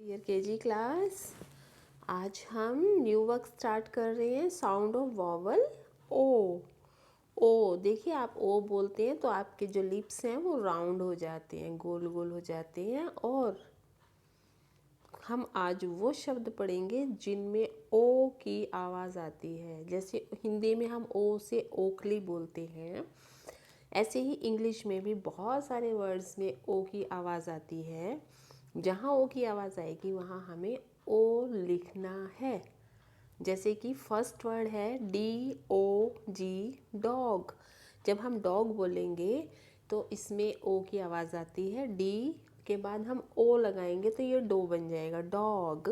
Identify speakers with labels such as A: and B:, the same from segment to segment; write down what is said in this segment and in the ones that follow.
A: Dear KG class, आज हम new work start कर रहे हैं। साउंड ऑफ वॉवल ओ। ओ देखिए, आप ओ बोलते हैं तो आपके जो लिप्स हैं वो राउंड हो जाते हैं, गोल गोल हो जाते हैं। और हम आज वो शब्द पढ़ेंगे जिनमें ओ की आवाज़ आती है। जैसे हिंदी में हम ओ से ओखली बोलते हैं, ऐसे ही इंग्लिश में भी बहुत सारे वर्ड्स में ओ की आवाज़ आती है। जहाँ ओ की आवाज़ आएगी वहाँ हमें ओ लिखना है। जैसे कि फर्स्ट वर्ड है DOG, डॉग। जब हम डॉग बोलेंगे तो इसमें ओ की आवाज़ आती है। डी के बाद हम ओ लगाएंगे तो ये डो बन जाएगा, dog.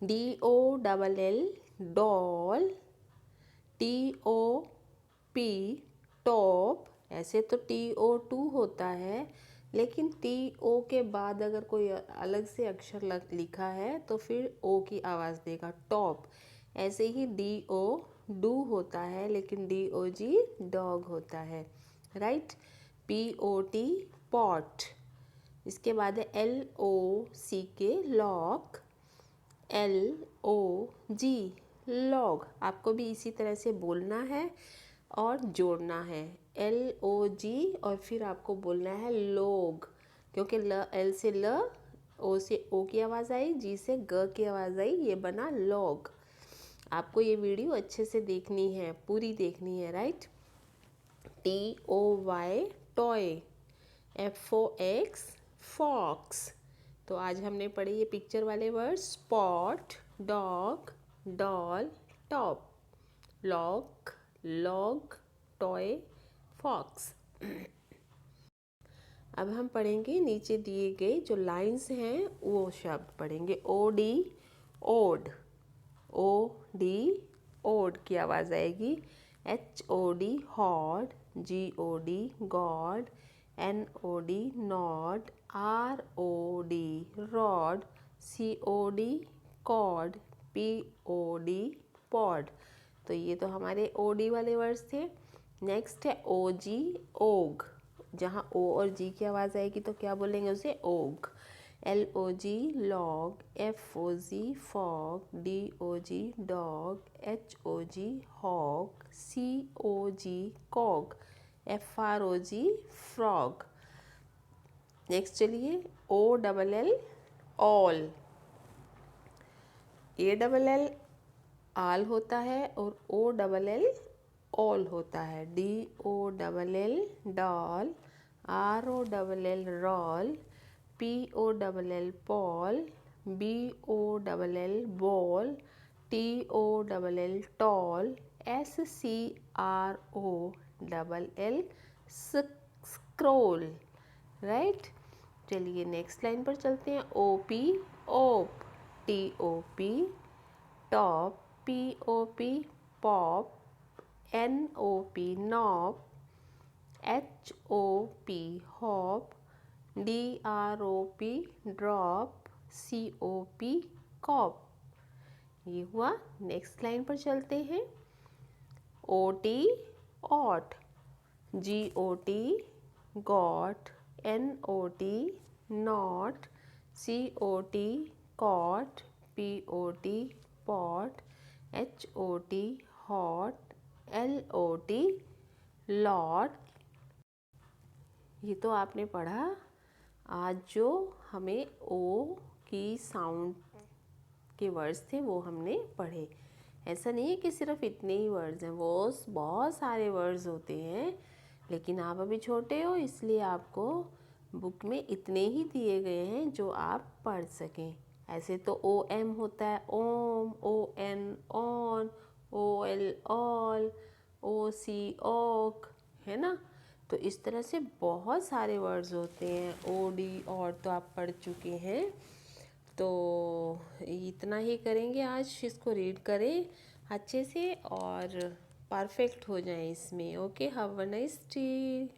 A: DOLL, doll. TOP, top. ऐसे तो TO2 होता है, लेकिन TO के बाद अगर कोई अलग से अक्षर लिखा है तो फिर ओ की आवाज़ देगा, टॉप। ऐसे ही DO डू होता है, लेकिन DOG डॉग होता है, राइट। POT, pot. इसके बाद है LOCK, लॉक। LOG, log. आपको भी इसी तरह से बोलना है और जोड़ना है। LOG और फिर आपको बोलना है लोग, क्योंकि L से ल, O से ओ की आवाज़ आई, G से ग की आवाज़ आई, ये बना लॉग। आपको ये वीडियो अच्छे से देखनी है, पूरी देखनी है, right. TOY, toy. FOX, fox. तो आज हमने पढ़े ये पिक्चर वाले word: spot, dog, doll, top, lock, log, toy, fox. अब हम पढ़ेंगे नीचे दिए गए जो लाइंस हैं वो शब्द पढ़ेंगे। OD, odd. OD, ओड की आवाज़ आएगी। HOD, hod. GOD, god. NOD, nod. ROD, rod. COD, cod. POD, pod. तो ये तो हमारे OD वाले वर्ड्स थे। नेक्स्ट है OG, ओग। जहाँ O और G की आवाज़ आएगी तो क्या बोलेंगे उसे, og. LOG, log. FOG, fog. DOG, dog. HOG, hog. COG, cog. FROG, frog. Next चलिए, OLL, ऑल। ALL, आल होता है, और OLL, ऑल होता है। DOLL, doll. ROLL, roll. POLL, poll. BOLL, boll. TOLL, toll. SCROLL, scroll, right. चलिए next line पर चलते हैं। OP, op. TOP, top. POP, pop. NOP, nop. HOP, hop. DROP, drop. COP, cop. ये हुआ। Next line पर चलते हैं। OT, ot. GOT, got. NOT, not. COT, cot. POT, pot. HOT, hot. LOT, lot. ये तो आपने पढ़ा। आज जो हमें ओ की साउंड के वर्ड्स थे वो हमने पढ़े। ऐसा नहीं है कि सिर्फ इतने ही वर्ड्स हैं, वो बहुत सारे वर्ड्स होते हैं, लेकिन आप अभी छोटे हो इसलिए आपको बुक में इतने ही दिए गए हैं जो आप पढ़ सकें। ऐसे तो OM होता है, om. ON, on. OL, ol. OC, oc, है ना। तो इस तरह से बहुत सारे वर्ड्स होते हैं। OD, और तो आप पढ़ चुके हैं। तो इतना ही करेंगे आज। इसको रीड करें अच्छे से और परफेक्ट हो जाएं इसमें। Okay, have a nice day.